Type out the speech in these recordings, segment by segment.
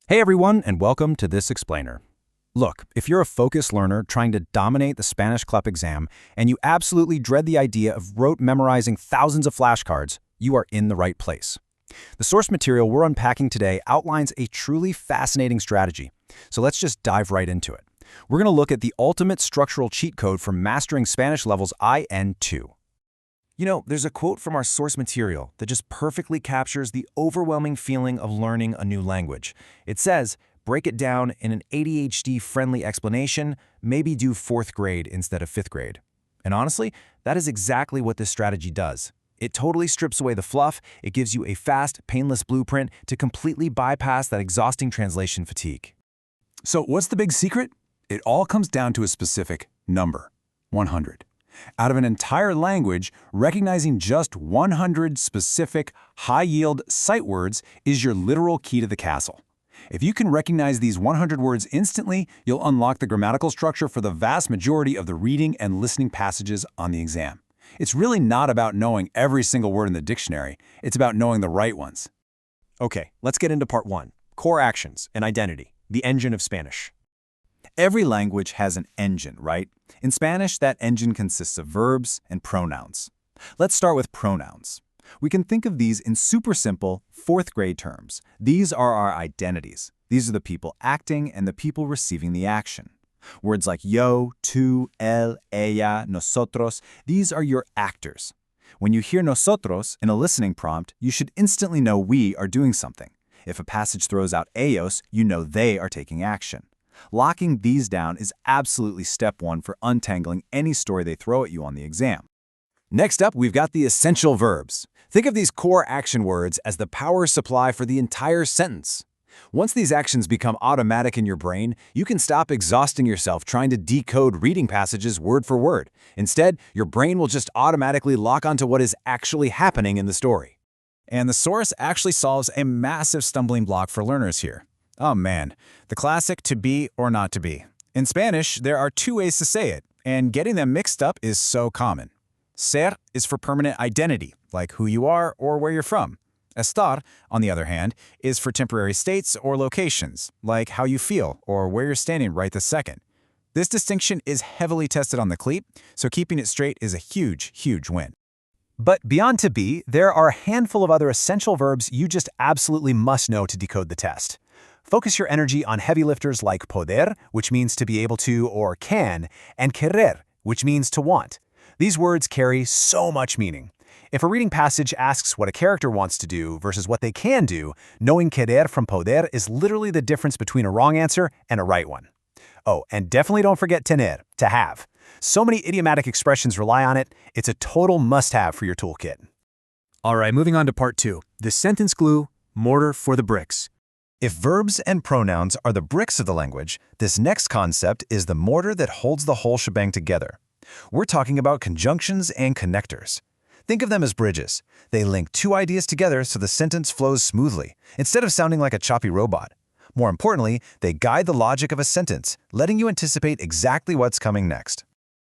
Hey everyone, and welcome to this explainer. Look, if you're a focused learner trying to dominate the Spanish CLEP exam and you absolutely dread the idea of rote memorizing thousands of flashcards, you are in the right place. The source material we're unpacking today outlines a truly fascinating strategy, so let's just dive right into it. We're going to look at the ultimate structural cheat code for mastering Spanish levels IN2. You know, there's a quote from our source material that just perfectly captures the overwhelming feeling of learning a new language. It says, break it down in an ADHD-friendly explanation, maybe do 4th grade instead of 5th grade. And honestly, that is exactly what this strategy does. It totally strips away the fluff, it gives you a fast, painless blueprint to completely bypass that exhausting translation fatigue. So what's the big secret? It all comes down to a specific number, 100. Out of an entire language, recognizing just 100 specific, high-yield sight words is your literal key to the castle. If you can recognize these 100 words instantly, you'll unlock the grammatical structure for the vast majority of the reading and listening passages on the exam. It's really not about knowing every single word in the dictionary. It's about knowing the right ones. Okay, let's get into part 1, core actions and identity, the engine of Spanish. Every language has an engine, right? In Spanish, that engine consists of verbs and pronouns. Let's start with pronouns. We can think of these in super simple 4th grade terms. These are our identities. These are the people acting and the people receiving the action. Words like yo, tú, él, ella, nosotros, these are your actors. When you hear nosotros in a listening prompt, you should instantly know we are doing something. If a passage throws out ellos, you know they are taking action. Locking these down is absolutely step 1 for untangling any story they throw at you on the exam. Next up, we've got the essential verbs. Think of these core action words as the power supply for the entire sentence. Once these actions become automatic in your brain, you can stop exhausting yourself trying to decode reading passages word for word. Instead, your brain will just automatically lock onto what is actually happening in the story. And the source actually solves a massive stumbling block for learners here. Oh man, the classic to be or not to be. In Spanish, there are 2 ways to say it, and getting them mixed up is so common. Ser is for permanent identity, like who you are or where you're from. Estar, on the other hand, is for temporary states or locations, like how you feel or where you're standing right this second. This distinction is heavily tested on the CLEP, so keeping it straight is a huge, huge win. But beyond to be, there are a handful of other essential verbs you just absolutely must know to decode the test. Focus your energy on heavy lifters like poder, which means to be able to or can, and querer, which means to want. These words carry so much meaning. If a reading passage asks what a character wants to do versus what they can do, knowing querer from poder is literally the difference between a wrong answer and a right one. Oh, and definitely don't forget tener, to have. So many idiomatic expressions rely on it, it's a total must-have for your toolkit. All right, moving on to part 2, the sentence glue, mortar for the bricks. If verbs and pronouns are the bricks of the language, this next concept is the mortar that holds the whole shebang together. We're talking about conjunctions and connectors. Think of them as bridges. They link 2 ideas together so the sentence flows smoothly, instead of sounding like a choppy robot. More importantly, they guide the logic of a sentence, letting you anticipate exactly what's coming next.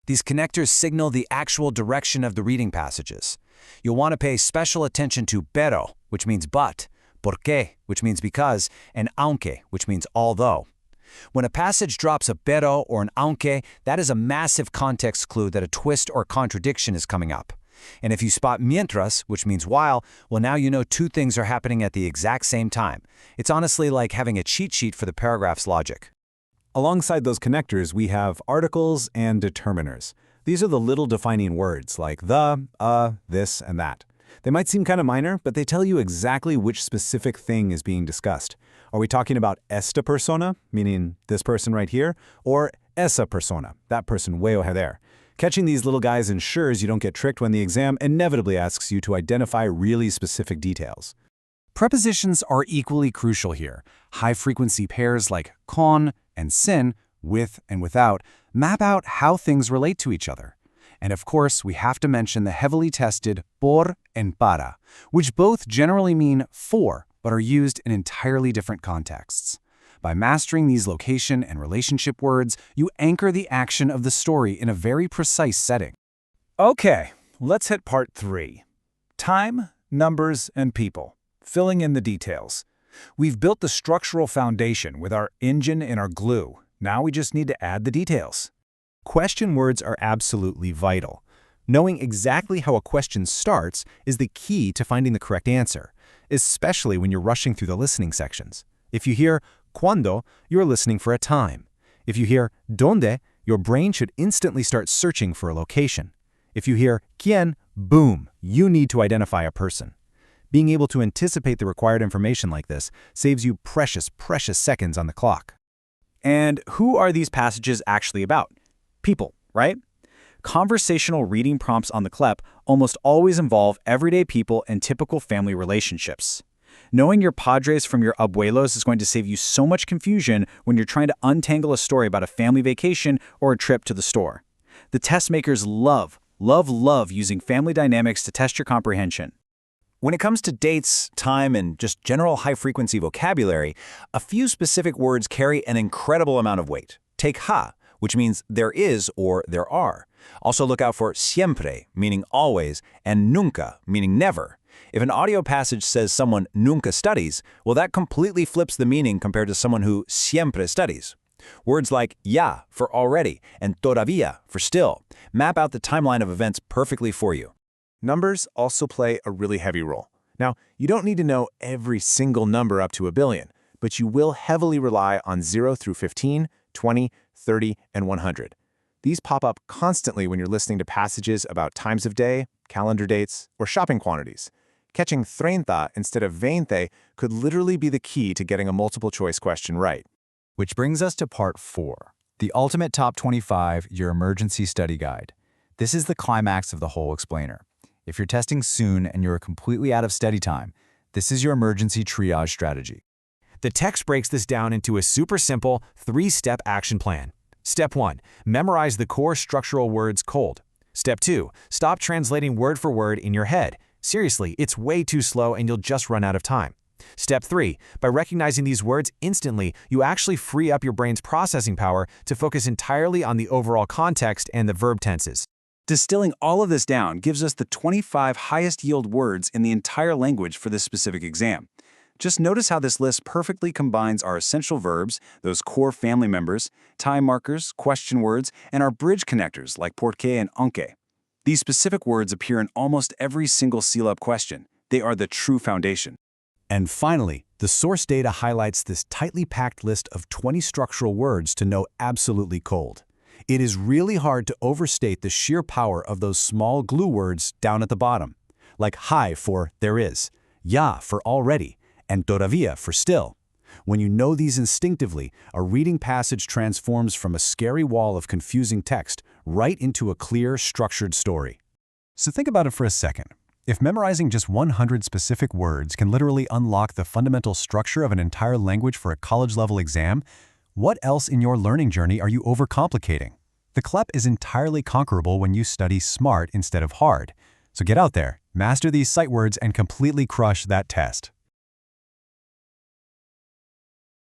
These connectors signal the actual direction of the reading passages. You'll want to pay special attention to pero, which means but, porque, which means because, and aunque, which means although. When a passage drops a pero or an aunque, that is a massive context clue that a twist or contradiction is coming up. And if you spot mientras, which means while, well now you know 2 things are happening at the exact same time. It's honestly like having a cheat sheet for the paragraph's logic. Alongside those connectors, we have articles and determiners. These are the little defining words like the, this, and that. They might seem kind of minor, but they tell you exactly which specific thing is being discussed. Are we talking about esta persona, meaning this person right here, or esa persona, that person way over there? Catching these little guys ensures you don't get tricked when the exam inevitably asks you to identify really specific details. Prepositions are equally crucial here. High-frequency pairs like con and sin, with and without, map out how things relate to each other. And of course, we have to mention the heavily tested por and para, which both generally mean for, but are used in entirely different contexts. By mastering these location and relationship words, you anchor the action of the story in a very precise setting. Okay, let's hit part 3. Time, numbers, and people. Filling in the details. We've built the structural foundation with our engine and our glue. Now we just need to add the details. Question words are absolutely vital. Knowing exactly how a question starts is the key to finding the correct answer, especially when you're rushing through the listening sections. If you hear cuando, you're listening for a time. If you hear dónde, your brain should instantly start searching for a location. If you hear quién, boom, you need to identify a person. Being able to anticipate the required information like this saves you precious, precious seconds on the clock. And who are these passages actually about? People, right? Conversational reading prompts on the CLEP almost always involve everyday people and typical family relationships. Knowing your padres from your abuelos is going to save you so much confusion when you're trying to untangle a story about a family vacation or a trip to the store. The test makers love using family dynamics to test your comprehension. When it comes to dates, time, and just general high-frequency vocabulary, a few specific words carry an incredible amount of weight. Take ha, which means there is or there are. Also look out for siempre, meaning always, and nunca, meaning never. If an audio passage says someone nunca studies, well, that completely flips the meaning compared to someone who siempre studies. Words like ya for already and todavía for still map out the timeline of events perfectly for you. Numbers also play a really heavy role. Now, you don't need to know every single number up to a billion, but you will heavily rely on 0 through 15, 20, 30, and 100. These pop up constantly when you're listening to passages about times of day, calendar dates, or shopping quantities. Catching 30 instead of 20 could literally be the key to getting a multiple-choice question right. Which brings us to part 4, the Ultimate Top 25, your emergency study guide. This is the climax of the whole explainer. If you're testing soon and you're completely out of study time, this is your emergency triage strategy. The text breaks this down into a super simple 3-step action plan. Step 1, memorize the core structural words cold. Step 2, stop translating word for word in your head. Seriously, it's way too slow and you'll just run out of time. Step 3, by recognizing these words instantly, you actually free up your brain's processing power to focus entirely on the overall context and the verb tenses. Distilling all of this down gives us the 25 highest yield words in the entire language for this specific exam. Just notice how this list perfectly combines our essential verbs, those core family members, time markers, question words, and our bridge connectors like por qué and aunque. These specific words appear in almost every single CLEP question. They are the true foundation. And finally, the source data highlights this tightly packed list of 20 structural words to know absolutely cold. It is really hard to overstate the sheer power of those small glue words down at the bottom, like hi for there is, ya for already, and todavía for still. When you know these instinctively, a reading passage transforms from a scary wall of confusing text right into a clear, structured story. So think about it for a second. If memorizing just 100 specific words can literally unlock the fundamental structure of an entire language for a college-level exam, what else in your learning journey are you overcomplicating? The CLEP is entirely conquerable when you study smart instead of hard. So get out there, master these sight words, and completely crush that test.